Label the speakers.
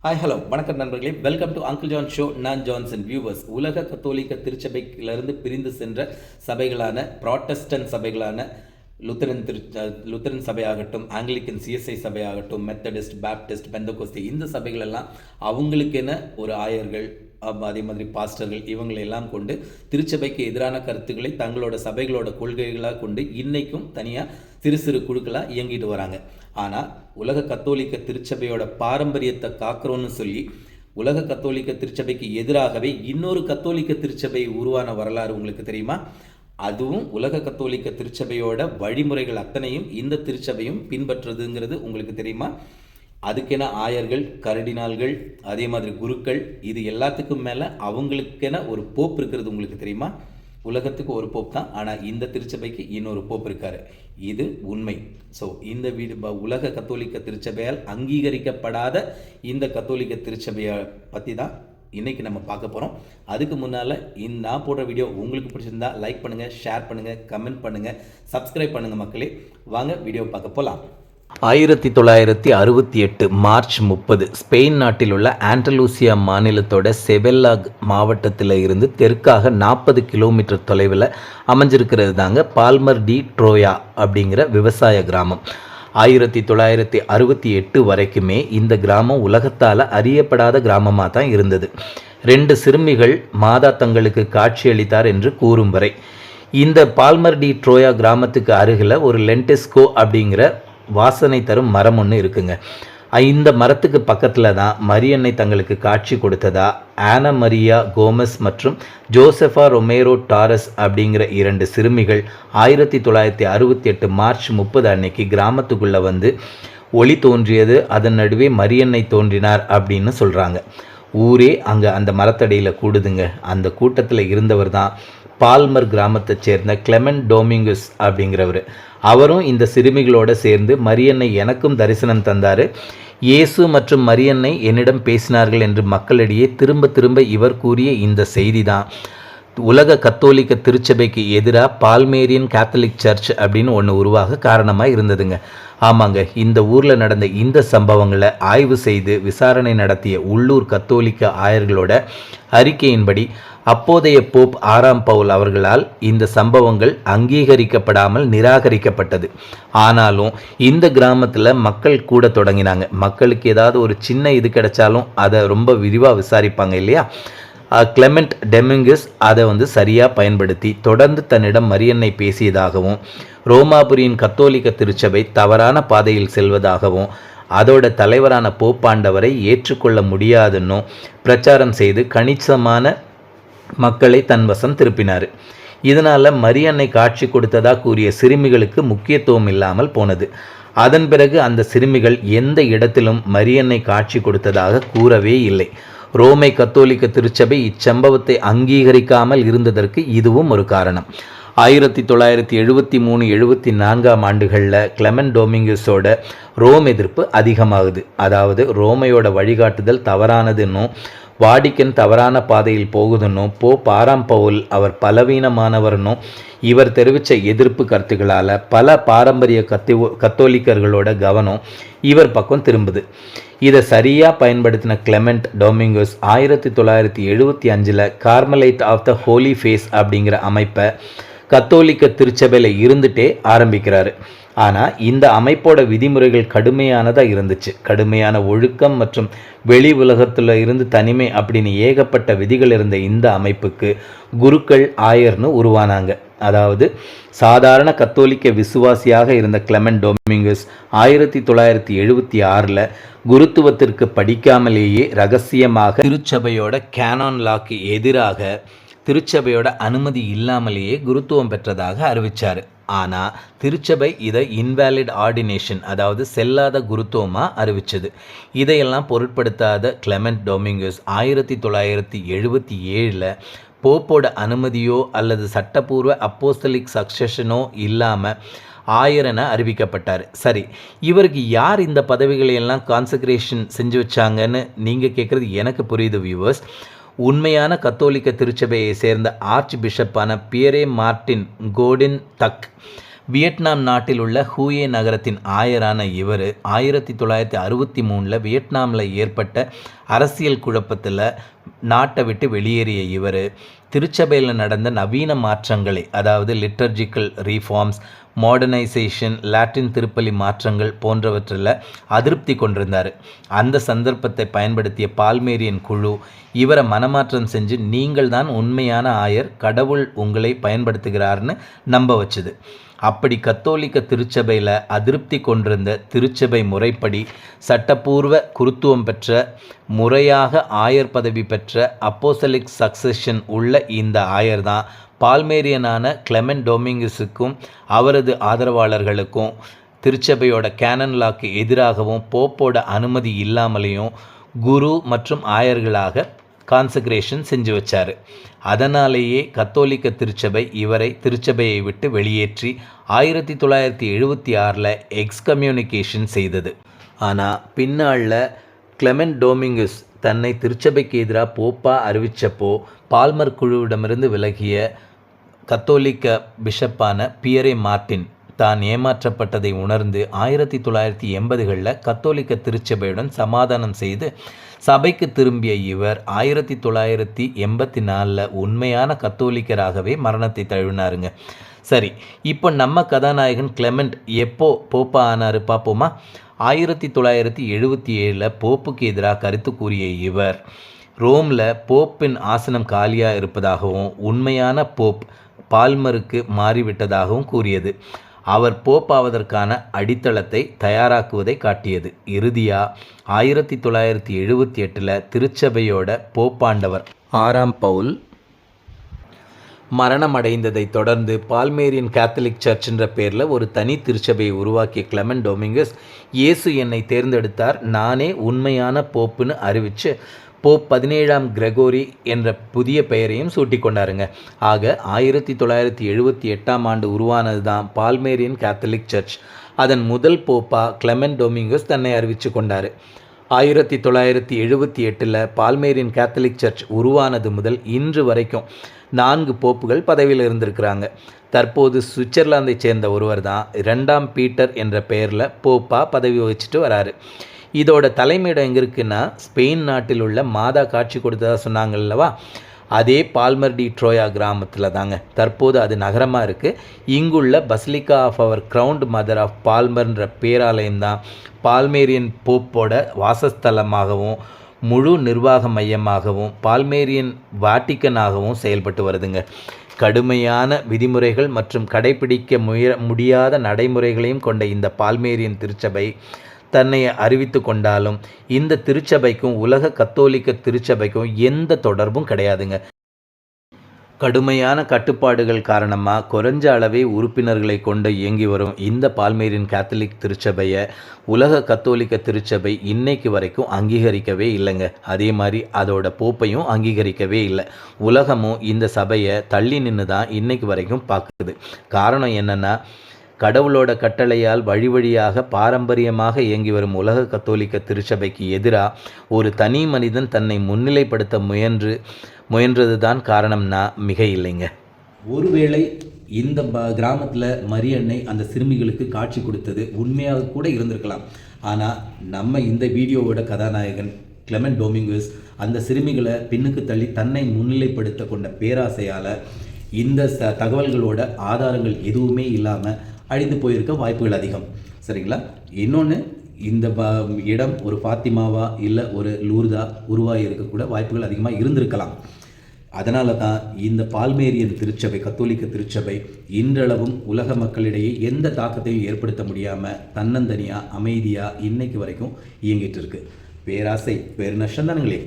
Speaker 1: Hi hello வணக்கம் நண்பர்களே, welcome to uncle John show. நான் ஜான்சன். வியூவர்ஸ், உலக கத்தோலிக்க திருச்சபையிலிருந்து பிரிந்து சென்ற சபைகளான ப்ராட்டஸ்டன்ட் சபைகளான லுத்தரன் சபையாகட்டும், ஆங்கிலிக்கன் சிஎஸ்ஐ சபையாகட்டும், மெத்தடிஸ்ட், பேப்டிஸ்ட், பெந்தகோஸ்தி, இந்த சபைகள் எல்லாம் அவங்களுக்கென ஒரு ஆயர்கள், அதே மாதிரி பாஸ்டர்கள், இவங்களெல்லாம் கொண்டு திருச்சபைக்கு எதிரான கருத்துக்களை தங்களோட சபைகளோட கொள்கைகளாக கொண்டு இன்னைக்கும் தனியாக சிறு சிறு குழுக்களாக இயங்கிட்டு வராங்க. ஆனால் உலக கத்தோலிக்க திருச்சபையோட பாரம்பரியத்தை காக்கிறோன்னு சொல்லி உலக கத்தோலிக்க திருச்சபைக்கு எதிராகவே இன்னொரு கத்தோலிக்க திருச்சபை உருவான வரலாறு உங்களுக்கு தெரியுமா? அதுவும் உலக கத்தோலிக்க திருச்சபையோட வழிமுறைகள் அத்தனையும் இந்த திருச்சபையும் பின்பற்றுறதுங்கிறது உங்களுக்கு தெரியுமா? அதுக்கென ஆயர்கள், கர்டினால்கள், அதே மாதிரி குருக்கள், இது எல்லாத்துக்கும் மேலே அவங்களுக்கென ஒரு போப் இருக்கிறது உங்களுக்கு தெரியுமா? உலகத்துக்கு ஒரு போப் தான், ஆனால் இந்த திருச்சபைக்கு இன்னொரு போப் இருக்காரு. இது உண்மை. ஸோ இந்த உலக கத்தோலிக்க திருச்சபையால் அங்கீகரிக்கப்படாத இந்த கத்தோலிக்க திருச்சபையை பற்றி தான் இன்றைக்கி நம்ம பார்க்க போகிறோம். அதுக்கு முன்னால் நான் போடுற வீடியோ உங்களுக்கு பிடிச்சிருந்தா லைக் பண்ணுங்கள், ஷேர் பண்ணுங்கள், கமெண்ட் பண்ணுங்கள், சப்ஸ்கிரைப் பண்ணுங்கள் மக்களே. வாங்க வீடியோ பார்க்க போகலாம். 1968 மார்ச் 30 ஸ்பெயின் நாட்டில் உள்ள ஆண்டலூசியா மாநிலத்தோட செவெல்லா மாவட்டத்தில் இருந்து தெற்காக 40 கிலோமீட்டர் தொலைவில் அமைஞ்சிருக்கிறது தாங்க பால்மர் டி ட்ரோயா அப்படிங்கிற விவசாய கிராமம். 1968 வரைக்குமே இந்த கிராமம் உலகத்தால் அறியப்படாத கிராமமாக தான் இருந்தது. 2 சிறுமிகள் மாதா தங்களுக்கு காட்சியளித்தார் என்று கூறும் வரை. இந்த பால்மர் டி ட்ரோயா கிராமத்துக்கு அருகில் ஒரு லென்டெஸ்கோ அப்படிங்கிற வாசனை தரும் மரம் ஒன்று இருக்குங்க. இந்த மரத்துக்கு பக்கத்தில் தான் மரியன்னை தங்களுக்கு காட்சி கொடுத்ததா ஆனா மரியா கோமஸ் மற்றும் ஜோசஃபா ரொமேரோ டாரஸ் அப்படிங்கிற 2 சிறுமிகள் 1968 மார்ச் 30 அன்னைக்கு கிராமத்துக்குள்ளே வந்து ஒளி தோன்றியது, அதன் நடுவே மரியன்னை தோன்றினார் அப்படின்னு சொல்கிறாங்க. ஊரே அங்கே அந்த மரத்தடியில் கூடுதுங்க. அந்த கூட்டத்தில் இருந்தவர் தான் பால்மர் கிராமத்தை சேர்ந்த கிளெமெண்ட் டோமிங்கஸ் அப்படிங்கிறவர். அவரும் இந்த சிறுமிகளோடு சேர்ந்து மரியன்னை எனக்கும் தரிசனம் தந்தார், இயேசு மற்றும் மரியன்னை என்னிடம் பேசினார்கள் என்று மக்களிடையே திரும்ப திரும்ப இவர் கூறிய இந்த செய்தி தான் உலக கத்தோலிக்க திருச்சபைக்கு எதிராக பால்மேரியன் கேத்தலிக் சர்ச் அப்படின்னு ஒன்று உருவாக காரணமாக இருந்ததுங்க. ஆமாங்க, இந்த ஊரில் நடந்த இந்த சம்பவங்களை ஆய்வு செய்து விசாரணை நடத்திய உள்ளூர் கத்தோலிக்க ஆயர்களோட அறிக்கையின்படி அப்போதைய போப் 6ஆம் பவுல் அவர்களால் இந்த சம்பவங்கள் அங்கீகரிக்கப்படாமல் நிராகரிக்கப்பட்டது. ஆனாலும் இந்த கிராமத்தில் மக்கள் கூட தொடங்கினாங்க. மக்களுக்கு ஏதாவது ஒரு சின்ன இது கிடைச்சாலும் அதை ரொம்ப விரிவாக விசாரிப்பாங்க இல்லையா? கிளெமெண்ட் டொமிங்கஸ் அதை சரியாக பயன்படுத்தி தொடர்ந்து தன்னிடம் மரியன்னை பேசியதாகவும், ரோமாபுரியின் கத்தோலிக்க திருச்சபை தவறான பாதையில் செல்வதாகவும், அதோட தலைவரான போப்பாண்டவரை ஏற்றுக்கொள்ள முடியாதுன்னும் பிரச்சாரம் செய்து கணிசமான மக்களை தன் வசம் திருப்பினார். இதனால் மரியன்னை காட்சி கொடுத்ததாக கூறிய சிறுமிகளுக்கு முக்கியத்துவம் இல்லாமல் போனது. அதன் பிறகு அந்த சிறுமிகள் எந்த இடத்திலும் மரியன்னை காட்சி கொடுத்ததாக கூறவே இல்லை. ரோமை கத்தோலிக்க திருச்சபை இச்சம்பவத்தை அங்கீகரிக்காமல் இருந்ததற்கு இதுவும் ஒரு காரணம். 1973-74 ஆண்டுகளில் கிளெமெண்ட் டொமிங்கஸோட ரோம் எதிர்ப்பு அதிகமாகுது. அதாவது ரோமையோட வழிகாட்டுதல் தவறானதுன்னும் வாடிக்கன் தவறான பாதையில் போகுதுன்னும் போப் 6ஆம் பவுல் அவர் பலவீனமானவர்னும் இவர் தெரிவித்த எதிர்ப்பு கருத்துக்களால் பல பாரம்பரிய கத்தோலிக்கர்களோட கவனம் இவர் பக்கம் திரும்புது. இதை சரியாக பயன்படுத்தின Clement Dominguez 1975 Carmelite of the holy face அப்படிங்கிற அமைப்பை கத்தோலிக்க திருச்சபையில் இருந்துட்டே ஆரம்பிக்கிறாரு. ஆனால் இந்த அமைப்போட விதிமுறைகள் கடுமையானதாக இருந்துச்சு. கடுமையான ஒழுக்கம் மற்றும் வெளி உலகத்தில் இருந்து தனிமை அப்படின்னு ஏகப்பட்ட விதிகள் இருந்த இந்த அமைப்புக்கு குருக்கள், ஆயர்னு உருவானாங்க. அதாவது சாதாரண கத்தோலிக்க விசுவாசியாக இருந்த கிளெமெண்ட் டொமிங்கஸ் 1976 குருத்துவத்திற்கு படிக்காமலேயே ரகசியமாக திருச்சபையோட கேனான் லாக்கு எதிராக திருச்சபையோட அனுமதி இல்லாமலேயே குருத்துவம் பெற்றதாக அறிவித்தார். ஆனால் திருச்சபை இதை இன்வேலிட் ஆர்டினேஷன், அதாவது செல்லாத குருத்துவமாக அறிவித்தது. இதையெல்லாம் பொருட்படுத்தாத கிளெமெண்ட் டொமிங்கஸ் 1977 போப்போட அனுமதியோ அல்லது சட்டப்பூர்வ அப்போஸ்தலிக் சக்சஷனோ இல்லாமல் ஆயரென அறிவிக்கப்பட்டார். சரி, இவருக்கு யார் இந்த பதவிகளையெல்லாம் கான்சக்ரேஷன் செஞ்சு வச்சாங்கன்னு நீங்கள் கேட்குறது எனக்கு புரியுது வியூவர்ஸ். உண்மையான கத்தோலிக்க திருச்சபையை சேர்ந்த ஆர்ச் பிஷப்பான பியரே மார்டின் கோடின் தக் வியட்நாம் நாட்டில் உள்ள ஹூயே நகரத்தின் ஆயரான இவர் 1963 வியட்நாமில் ஏற்பட்ட அரசியல் குழப்பத்தில் நாட்டை விட்டு வெளியேறிய இவர் திருச்சபையில் நடந்த நவீன மாற்றங்களை, அதாவது லிட்டர்ஜிக்கல் ரீஃபார்ம்ஸ், மாடர்னைசேஷன், லாட்டின் திருப்பலி மாற்றங்கள் போன்றவற்றில் அதிருப்தி கொண்டிருந்தார். அந்த சந்தர்ப்பத்தை பயன்படுத்திய பால்மேரியன் குழு இவரை மனமாற்றம் செஞ்சு நீங்கள் தான் உண்மையான ஆயர், கடவுள் உங்களை பயன்படுத்துகிறார்னு நம்ப வச்சுது. அப்படி கத்தோலிக்க திருச்சபையில் அதிருப்தி கொண்டிருந்த திருச்சபை முறைப்படி சட்டப்பூர்வ குருத்துவம் பெற்ற, முறையாக ஆயர் பதவி பெற்ற, அப்போஸ்தலிக் சக்சஷன் உள்ள இந்த ஆயர் தான் பால்மேரியனான கிளெமெண்ட் டொமிங்கஸுக்கும் அவரது ஆதரவாளர்களுக்கும் திருச்சபையோட கேனன் லாக்கு எதிராகவும் போப்போட அனுமதி இல்லாமலேயும் குரு மற்றும் ஆயர்களாக கான்சக்ரேஷன் செஞ்சு வச்சார். அதனாலேயே கத்தோலிக்க திருச்சபை இவரை திருச்சபையை விட்டு வெளியேற்றி 1976 எக்ஸ்கம்யூனிகேஷன் செய்தது. ஆனால் பின்னாளில் கிளெமெண்ட் டொமிங்கஸ் தன்னை திருச்சபைக்கு எதிராக போப்பா அறிவித்தப்போ பால்மர் குழுவிடமிருந்து விலகிய கத்தோலிக்க பிஷப்பான பியரே மார்ட்டின் தான் ஏமாற்றப்பட்டதை உணர்ந்து 1980களில் கத்தோலிக்க திருச்சபையுடன் சமாதானம் செய்து சபைக்கு திரும்பிய இவர் 1984 உண்மையான கத்தோலிக்கராகவே மரணத்தை தழுவினாருங்க. சரி, இப்போ நம்ம கதாநாயகன் கிளெமெண்ட் எப்போ போப்பா ஆனார் பார்ப்போமா? 1977 போப்புக்கு எதிராக கருத்து கூறிய இவர் ரோமில் போப்பின் ஆசனம் காலியாக இருப்பதாகவும் உண்மையான போப் பால்மருக்கு மாறிவிட்டதாகவும் கூறியது. அவர் போப்பாவதற்கான அடித்தளத்தை தயாராக்குவதை காட்டியது. இறுதியாக 1978 திருச்சபையோட போப்பாண்டவர் 6ஆம் பவுல் மரணமடைந்ததை தொடர்ந்து பால்மேரியன் கேத்தலிக் சர்ச் என்ற பேரில் ஒரு தனி திருச்சபையை உருவாக்கிய கிளெமெண்ட் டொமிங்கஸ் இயேசு என்னை தேர்ந்தெடுத்தார், நானே உண்மையான போப்புன்னு அறிவித்து போப் 17ஆம் கிரெகோரி என்ற புதிய பெயரையும் சூட்டி கொண்டாருங்க. ஆக 1978ஆம் ஆண்டு உருவானது தான் பால்மேரியன் கேத்தலிக் சர்ச். அதன் முதல் போப்பா கிளெமெண்ட் டொமிங்கஸ் தன்னை அறிவித்து கொண்டார். 1978 பால்மேரியன் கேத்தலிக் சர்ச் உருவானது முதல் இன்று வரைக்கும் 4 போப்புகள் பதவியில் இருந்திருக்கிறாங்க. தற்போது சுவிட்சர்லாந்தை சேர்ந்த ஒருவர் தான் 2ஆம் பீட்டர் என்ற பெயரில் போப்பா பதவி வகிச்சுட்டு வராரு. இதோட தலைமையிடம் எங்கே இருக்குன்னா ஸ்பெயின் நாட்டில் உள்ள மாதா காட்சி கொடுத்ததாக சொன்னாங்கல்லவா, அதே பால்மர் டி ட்ரோயா கிராமத்தில் தாங்க. தற்போது அது நகரமாக இருக்குது. இங்குள்ள basilica of our crowned mother of பால்மர்ன்ற பேராலயம் தான் பால்மேரியன் போப்போட வாசஸ்தலமாகவும் முழு நிர்வாக மையமாகவும் பால்மேரியன் வாட்டிக்கனாகவும் செயல்பட்டு வருதுங்க. கடுமையான விதிமுறைகள் மற்றும் கடைபிடிக்க முடியாத நடைமுறைகளையும் கொண்ட இந்த பால்மேரியன் திருச்சபை தன்னை அறிவித்து கொண்டாலும் இந்த திருச்சபைக்கும் உலக கத்தோலிக்க திருச்சபைக்கும் எந்த தொடர்பும் கிடையாதுங்க. கடுமையான கட்டுப்பாடுகள் காரணமாக குறைஞ்ச அளவே உறுப்பினர்களை கொண்டு இயங்கி வரும் இந்த பால்மேரியன் கேத்தலிக் திருச்சபையை உலக கத்தோலிக்க திருச்சபை இன்னைக்கு வரைக்கும் அங்கீகரிக்கவே இல்லைங்க. அதே மாதிரி அதோட போப்பையும் அங்கீகரிக்கவே இல்லை. உலகமும் இந்த சபையை தள்ளி நின்று தான் இன்னைக்கு வரைக்கும் பார்க்குது. காரணம் என்னென்னா, கடவுளோட கட்டளையால் வழி வழியாக பாரம்பரியமாக இயங்கி வரும் உலக கத்தோலிக்க திருச்சபைக்கு எதிராக ஒரு தனி மனிதன் தன்னை முன்னிலைப்படுத்த முயன்றது தான் காரணம்னா மிக இல்லைங்க. ஒருவேளை இந்த கிராமத்தில் மரியன்னை அந்த சிறுமிகளுக்கு காட்சி கொடுத்தது உண்மையாக கூட இருந்திருக்கலாம். ஆனால் நம்ம இந்த வீடியோவோட கதாநாயகன் கிளெமெண்ட் டொமிங்கஸ் அந்த சிறுமிகளை பின்னுக்கு தள்ளி தன்னை முன்னிலைப்படுத்த கொண்ட பேராசையால் இந்த தகவல்களோட ஆதாரங்கள் எதுவுமே இல்லாமல் அழிந்து போயிருக்க வாய்ப்புகள் அதிகம். சரிங்களா? இன்னொன்று, இந்த இடம் ஒரு ஃபாத்திமாவா இல்லை ஒரு லூர்தா உருவாகி இருக்கக்கூட வாய்ப்புகள் அதிகமாக இருந்திருக்கலாம். அதனால தான் இந்த பால்மேரியன் திருச்சபை, கத்தோலிக்க திருச்சபை இன்றளவும் உலக மக்களிடையே எந்த தாக்கத்தையும் ஏற்படுத்த முடியாமல் தன்னந்தனியாக அமைதியாக இன்னைக்கு வரைக்கும் இயங்கிட்டு இருக்கு. பேராசை பேர் நஷ்டம் தானுங்களே.